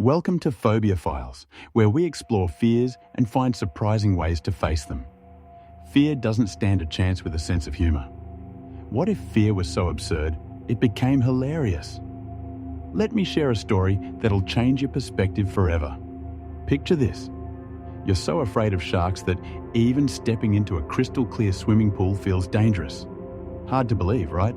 Welcome to Phobia Files, where we explore fears and find surprising ways to face them. Fear doesn't stand a chance with a sense of humor. What if fear was so absurd, it became hilarious? Let me share a story that'll change your perspective forever. Picture this. You're so afraid of sharks that even stepping into a crystal clear swimming pool feels dangerous. Hard to believe, right?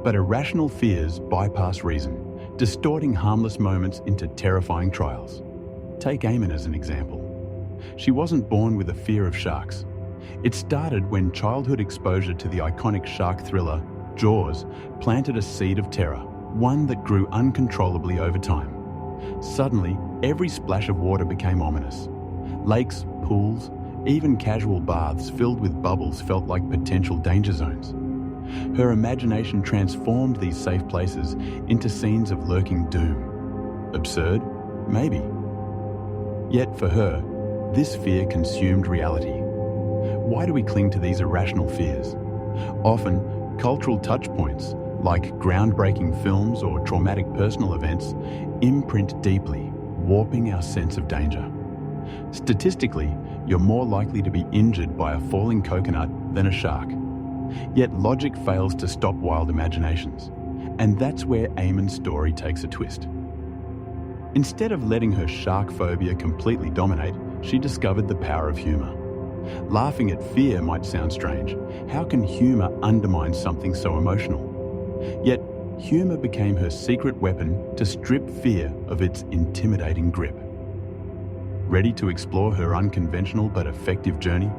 But irrational fears bypass reason, distorting harmless moments into terrifying trials. Take Eamon as an example. She wasn't born with a fear of sharks. It started when childhood exposure to the iconic shark thriller, Jaws, planted a seed of terror, one that grew uncontrollably over time. Suddenly, every splash of water became ominous. Lakes, pools, even casual baths filled with bubbles felt like potential danger zones. Her imagination transformed these safe places into scenes of lurking doom. Absurd? Maybe. Yet for her, this fear consumed reality. Why do we cling to these irrational fears? Often, cultural touchpoints, like groundbreaking films or traumatic personal events, imprint deeply, warping our sense of danger. Statistically, you're more likely to be injured by a falling coconut than a shark. Yet logic fails to stop wild imaginations, and that's where Eamon's story takes a twist. Instead of letting her shark phobia completely dominate, she discovered the power of humor. Laughing at fear might sound strange. How can humor undermine something so emotional? Yet, humor became her secret weapon to strip fear of its intimidating grip. Ready to explore her unconventional but effective journey?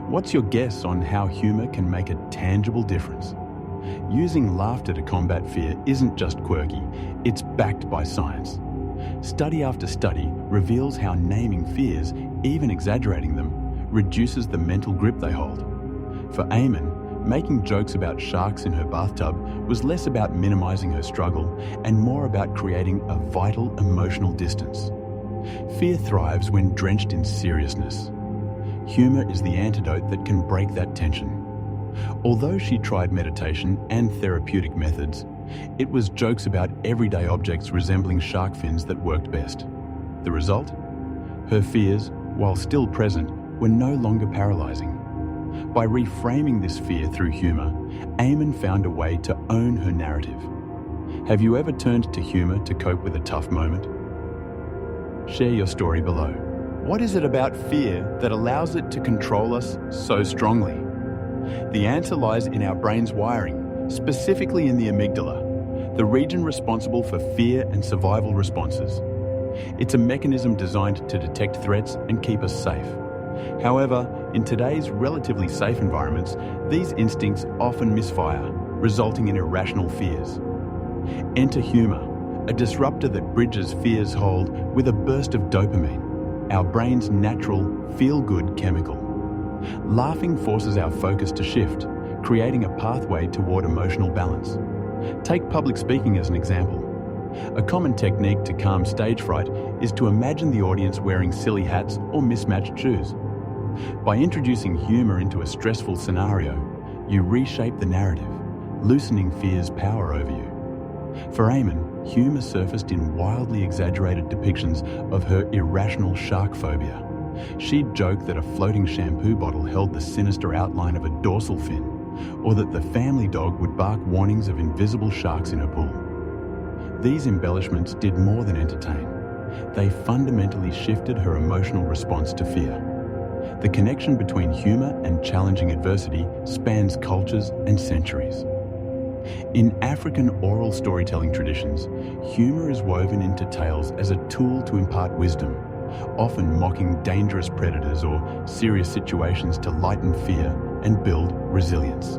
What's your guess on how humor can make a tangible difference? Using laughter to combat fear isn't just quirky, it's backed by science. Study after study reveals how naming fears, even exaggerating them, reduces the mental grip they hold. For Eamon, making jokes about sharks in her bathtub was less about minimizing her struggle and more about creating a vital emotional distance. Fear thrives when drenched in seriousness. Humor is the antidote that can break that tension. Although she tried meditation and therapeutic methods, it was jokes about everyday objects resembling shark fins that worked best. The result? Her fears, while still present, were no longer paralyzing. By reframing this fear through humor, Eamon found a way to own her narrative. Have you ever turned to humor to cope with a tough moment? Share your story below. What is it about fear that allows it to control us so strongly? The answer lies in our brain's wiring, specifically in the amygdala, the region responsible for fear and survival responses. It's a mechanism designed to detect threats and keep us safe. However, in today's relatively safe environments, these instincts often misfire, resulting in irrational fears. Enter humor, a disruptor that bridges fear's hold with a burst of dopamine, our brain's natural, feel-good chemical. Laughing forces our focus to shift, creating a pathway toward emotional balance. Take public speaking as an example. A common technique to calm stage fright is to imagine the audience wearing silly hats or mismatched shoes. By introducing humor into a stressful scenario, you reshape the narrative, loosening fear's power over you. For Eamon, humor surfaced in wildly exaggerated depictions of her irrational shark phobia. She'd joke that a floating shampoo bottle held the sinister outline of a dorsal fin, or that the family dog would bark warnings of invisible sharks in her pool. These embellishments did more than entertain. They fundamentally shifted her emotional response to fear. The connection between humor and challenging adversity spans cultures and centuries. In African oral storytelling traditions, humor is woven into tales as a tool to impart wisdom, often mocking dangerous predators or serious situations to lighten fear and build resilience.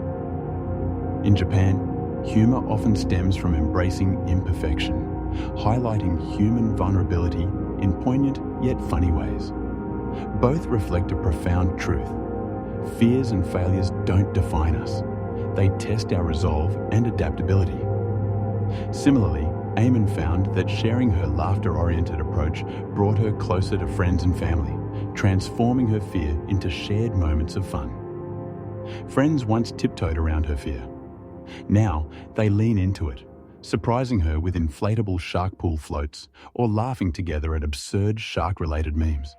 In Japan, humor often stems from embracing imperfection, highlighting human vulnerability in poignant yet funny ways. Both reflect a profound truth. Fears and failures don't define us. They test our resolve and adaptability. Similarly, Eamon found that sharing her laughter-oriented approach brought her closer to friends and family, transforming her fear into shared moments of fun. Friends once tiptoed around her fear. Now, they lean into it, surprising her with inflatable shark pool floats or laughing together at absurd shark-related memes.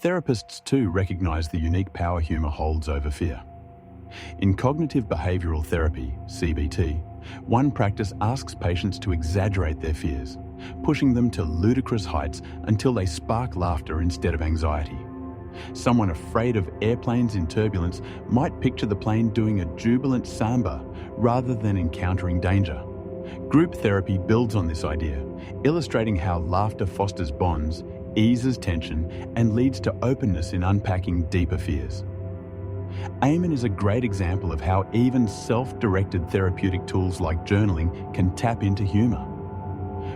Therapists too recognize the unique power humor holds over fear. In cognitive behavioral therapy, CBT, one practice asks patients to exaggerate their fears, pushing them to ludicrous heights until they spark laughter instead of anxiety. Someone afraid of airplanes in turbulence might picture the plane doing a jubilant samba rather than encountering danger. Group therapy builds on this idea, illustrating how laughter fosters bonds, eases tension, and leads to openness in unpacking deeper fears. Eamon is a great example of how even self-directed therapeutic tools like journaling can tap into humor.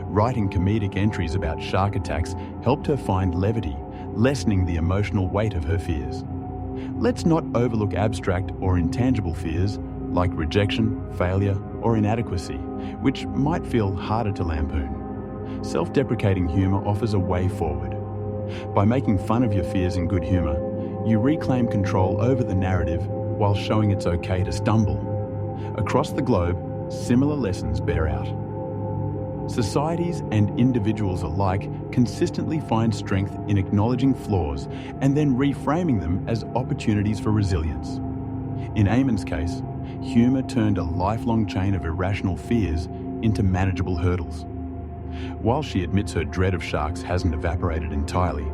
Writing comedic entries about shark attacks helped her find levity, lessening the emotional weight of her fears. Let's not overlook abstract or intangible fears like rejection, failure, or inadequacy, which might feel harder to lampoon. Self-deprecating humor offers a way forward. By making fun of your fears in good humor, you reclaim control over the narrative while showing it's okay to stumble. Across the globe, similar lessons bear out. Societies and individuals alike consistently find strength in acknowledging flaws and then reframing them as opportunities for resilience. In Eamon's case, humor turned a lifelong chain of irrational fears into manageable hurdles. While she admits her dread of sharks hasn't evaporated entirely,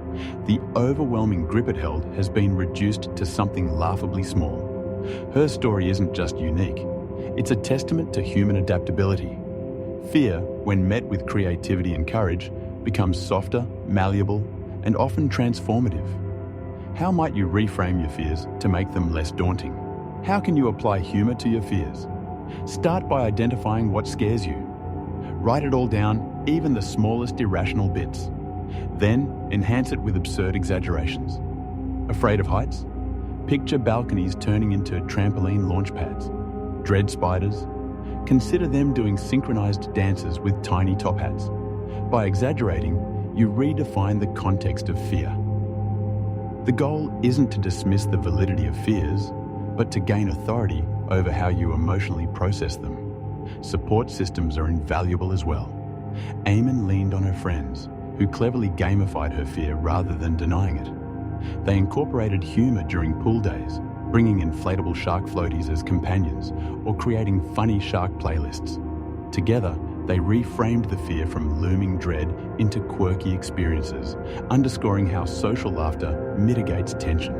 the overwhelming grip it held has been reduced to something laughably small. Her story isn't just unique, it's a testament to human adaptability. Fear, when met with creativity and courage, becomes softer, malleable, and often transformative. How might you reframe your fears to make them less daunting? How can you apply humor to your fears? Start by identifying what scares you. Write it all down, even the smallest irrational bits. Then, enhance it with absurd exaggerations. Afraid of heights? Picture balconies turning into trampoline launch pads. Dread spiders? Consider them doing synchronized dances with tiny top hats. By exaggerating, you redefine the context of fear. The goal isn't to dismiss the validity of fears, but to gain authority over how you emotionally process them. Support systems are invaluable as well. Eamon leaned on her friends, who cleverly gamified her fear rather than denying it. They incorporated humor during pool days, bringing inflatable shark floaties as companions or creating funny shark playlists. Together, they reframed the fear from looming dread into quirky experiences, underscoring how social laughter mitigates tension.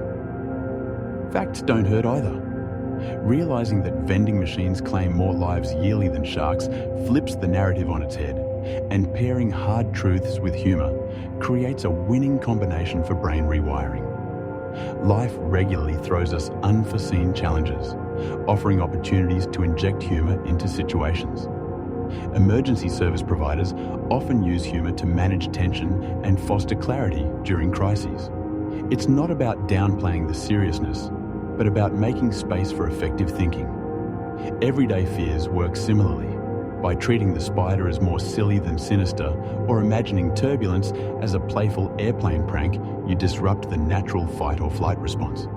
Facts don't hurt either. Realizing that vending machines claim more lives yearly than sharks flips the narrative on its head, and pairing hard truths with humor creates a winning combination for brain rewiring. Life regularly throws us unforeseen challenges, offering opportunities to inject humor into situations. Emergency service providers often use humor to manage tension and foster clarity during crises. It's not about downplaying the seriousness, but about making space for effective thinking. Everyday fears work similarly. By treating the spider as more silly than sinister, or imagining turbulence as a playful airplane prank, you disrupt the natural fight or flight response.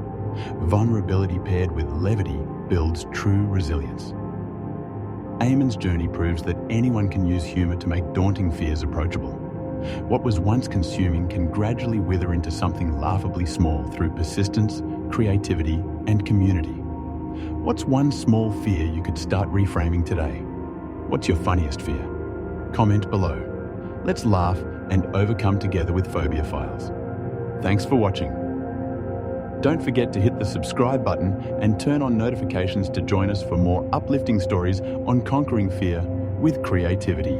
Vulnerability paired with levity builds true resilience. Eamon's journey proves that anyone can use humor to make daunting fears approachable. What was once consuming can gradually wither into something laughably small through persistence, creativity, and community. What's one small fear you could start reframing today? What's your funniest fear? Comment below. Let's laugh and overcome together with Phobia Files. Thanks for watching. Don't forget to hit the subscribe button and turn on notifications to join us for more uplifting stories on conquering fear with creativity.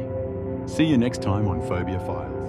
See you next time on Phobia Files.